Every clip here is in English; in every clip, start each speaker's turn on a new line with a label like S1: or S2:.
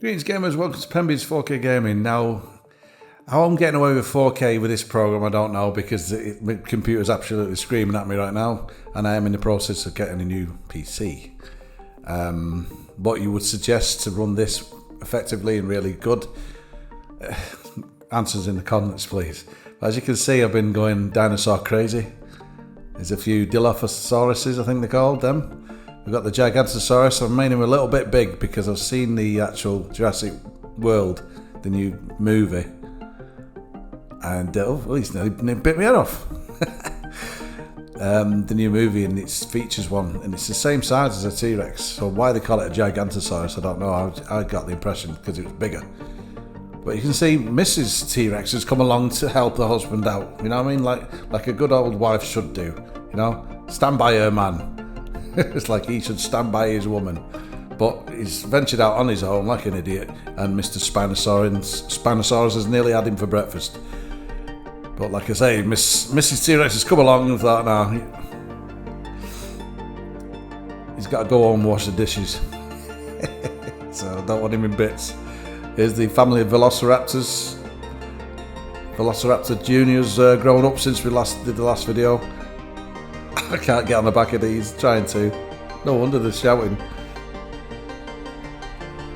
S1: Greetings gamers, welcome to PEMBY'S 4K Gaming. Now, how I'm getting away with 4K with this program I don't know, because my computer's absolutely screaming at me right now and I am in the process of getting a new PC. What you would suggest to run this effectively and really good? Answers in the comments please. As you can see, I've been going dinosaur crazy. There's a few Dilophosauruses, I think they're called, them. We've got the Gigantosaurus. I've made him a little bit big because I've seen the actual Jurassic World, the new movie. And, he's nearly bit my head off. The new movie, and it features one, and it's the same size as a T-Rex. So why they call it a Gigantosaurus, I don't know. I got the impression because it was bigger. But you can see Mrs. T-Rex has come along to help the husband out. You know what I mean? Like a good old wife should do. You know? Stand by her man. It's like he should stand by his woman. But he's ventured out on his own like an idiot. And Mr. Spinosaurus has nearly had him for breakfast. But like I say, Mrs. T-Rex has come along and thought, nah, he's got to go home and wash the dishes. So I don't want him in bits. Here's the family of Velociraptors. Velociraptor Junior's grown up since we did the last video. I can't get on the back of these, trying to. No wonder they're shouting.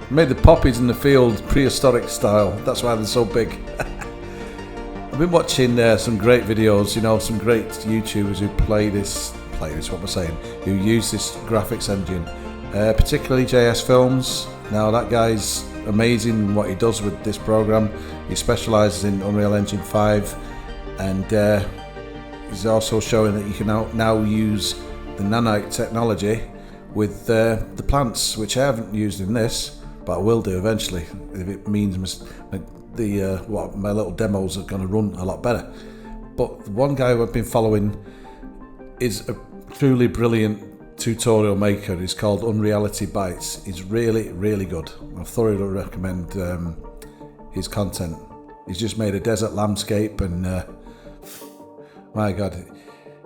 S1: Made the poppies in the field prehistoric style. That's why they're so big. I've been watching some great videos, you know, some great YouTubers who play this, what am I saying, who use this graphics engine. Particularly JS Films. Now that guy's amazing what he does with this program. He specialises in Unreal Engine 5 and he's also showing that you can now use the nanite technology with the plants, which I haven't used in this, but I will do eventually if it means my little demos are going to run a lot better. But one guy who I've been following is a truly brilliant tutorial maker. He's called Unreality Bytes. He's really, really good. I thoroughly recommend his content. He's just made a desert landscape, and my God,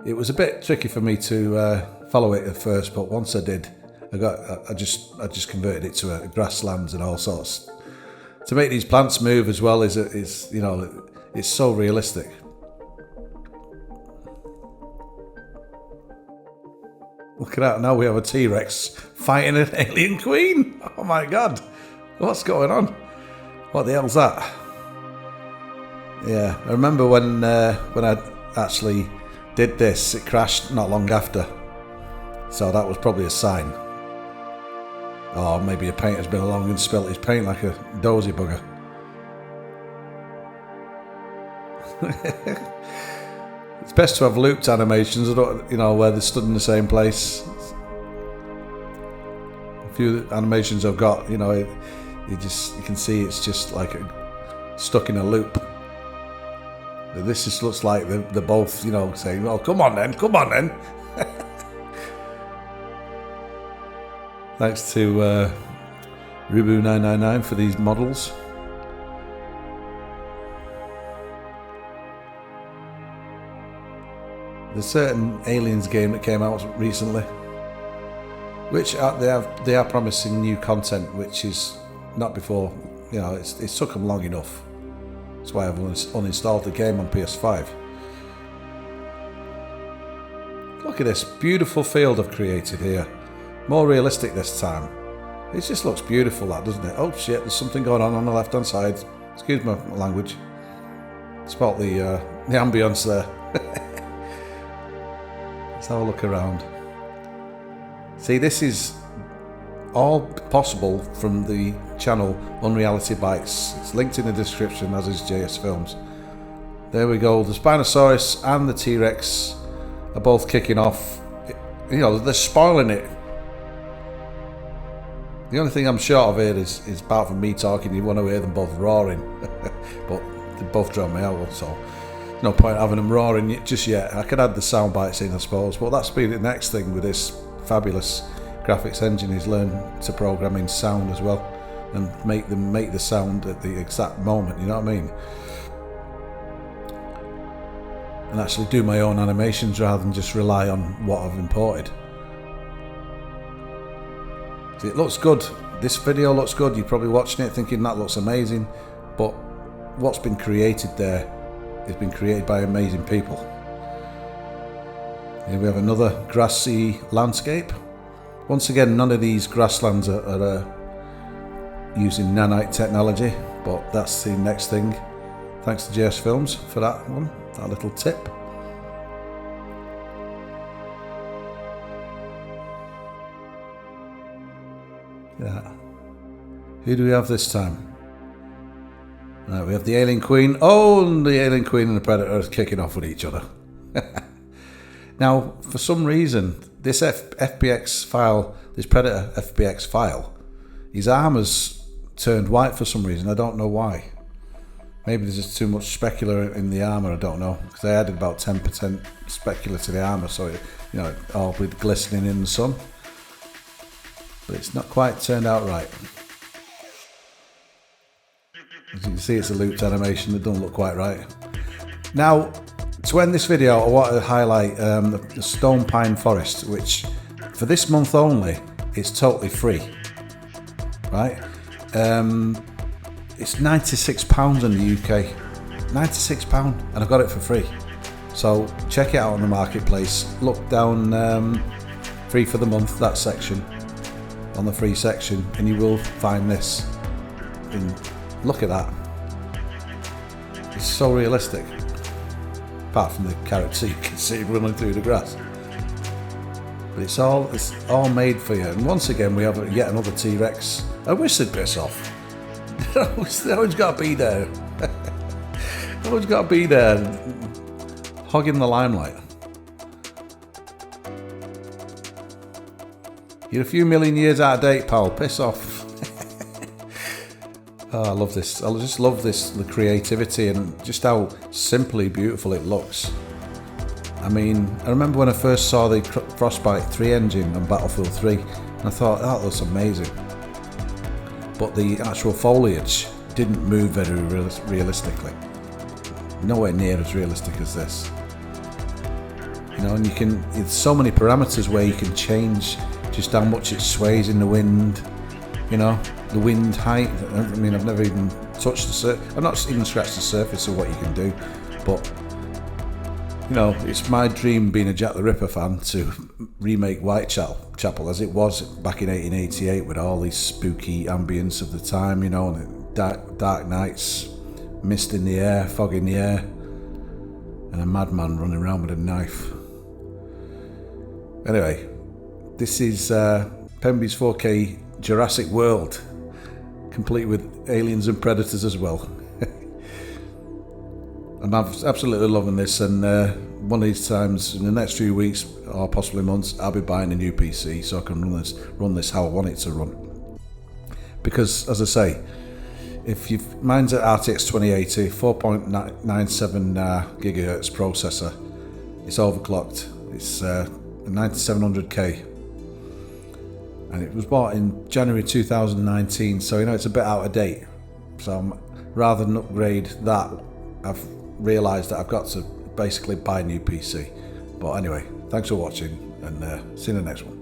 S1: it was a bit tricky for me to follow it at first, but once I did, I just converted it to a grasslands and all sorts. To make these plants move as well is you know, it's so realistic. Look at that, now we have a T-Rex fighting an alien queen. Oh my God, what's going on? What the hell's that? Yeah, I remember when I actually did this, it crashed not long after. So that was probably a sign. Or maybe a painter's been along and spilt his paint like a dozy bugger. It's best to have looped animations, you know, where they're stood in the same place. A few animations I've got, you know, you can see it's just like stuck in a loop. This just looks like they're both, you know, saying, well, come on then. Thanks to Rubu999 for these models. There's certain Aliens game that came out recently, which they are promising new content, which is not before, you know, it's took them long enough. That's why I've uninstalled the game on PS5. Look at this beautiful field I've created here. More realistic this time. It just looks beautiful, that, doesn't it? Oh shit, there's something going on the left hand side. Excuse my language. Spot the ambience there. Let's have a look around. See, this is all possible from the channel Unreality Bytes. It's linked in the description, as is JS Films. There we go. The Spinosaurus and the T-Rex are both kicking off. You know, they're spoiling it. The only thing I'm short of here is apart from me talking, you want to hear them both roaring. But they both drown me out, so no point having them roaring just yet. I could add the sound bites in, I suppose. But that's been the next thing with this fabulous graphics engine, is learn to program in sound as well and make the sound at the exact moment, you know what I mean? And actually do my own animations rather than just rely on what I've imported. See, it looks good. this video looks good, you're probably watching it thinking that looks amazing, but what's been created there has been created by amazing people. Here we have another grassy landscape. Once again, none of these grasslands are using nanite technology, but that's the next thing. Thanks to JS Films for that one, that little tip. Yeah. Who do we have this time? We have the Alien Queen. Oh, and the Alien Queen and the Predator are kicking off with each other. Now, for some reason, this FBX file, this Predator FBX file, his armor's turned white for some reason. I don't know why. Maybe there's just too much specular in the armor. I don't know, because I added about 10% specular to the armor, so it, you know, all with glistening in the sun. But it's not quite turned out right. As you can see, it's a looped animation that doesn't look quite right. Now, to end this video, I want to highlight the Stone Pine Forest, which for this month only is totally free. Right? It's £96 in the UK. £96, and I got it for free. So check it out on the marketplace. Look down free for the month, that section, on the free section, and you will find this. And look at that. It's so realistic. Apart from the character you can see running through the grass. But it's all made for you. And once again, we have yet another T-Rex. I wish they'd piss off. They always got to be there. They always got to be there, hogging the limelight. You're a few million years out of date, pal. Piss off. Oh, I love this. I just love this, the creativity and just how simply beautiful it looks. I mean, I remember when I first saw the Frostbite 3 engine on Battlefield 3, and I thought, that looks amazing. But the actual foliage didn't move very realistically. Nowhere near as realistic as this. You know, and you can, there's so many parameters where you can change just how much it sways in the wind, you know, the wind height. I mean, I've never even touched the surface, I've not even scratched the surface of what you can do, but you know, it's my dream, being a Jack the Ripper fan, to remake Whitechapel as it was back in 1888 with all these spooky ambience of the time, you know, and dark nights, mist in the air, fog in the air, and a madman running around with a knife. Anyway, this is PEMBY'S 4K Jurassic World, complete with aliens and predators as well. I'm absolutely loving this, and one of these times in the next few weeks or possibly months, I'll be buying a new PC so I can run this how I want it to run. Because, as I say, mine's an RTX 2080 4.97 gigahertz processor. It's overclocked. It's a 9700K, and it was bought in January 2019. So you know, it's a bit out of date. So rather than upgrade that, I've realised that I've got to basically buy a new PC. But anyway, thanks for watching, and see you in the next one.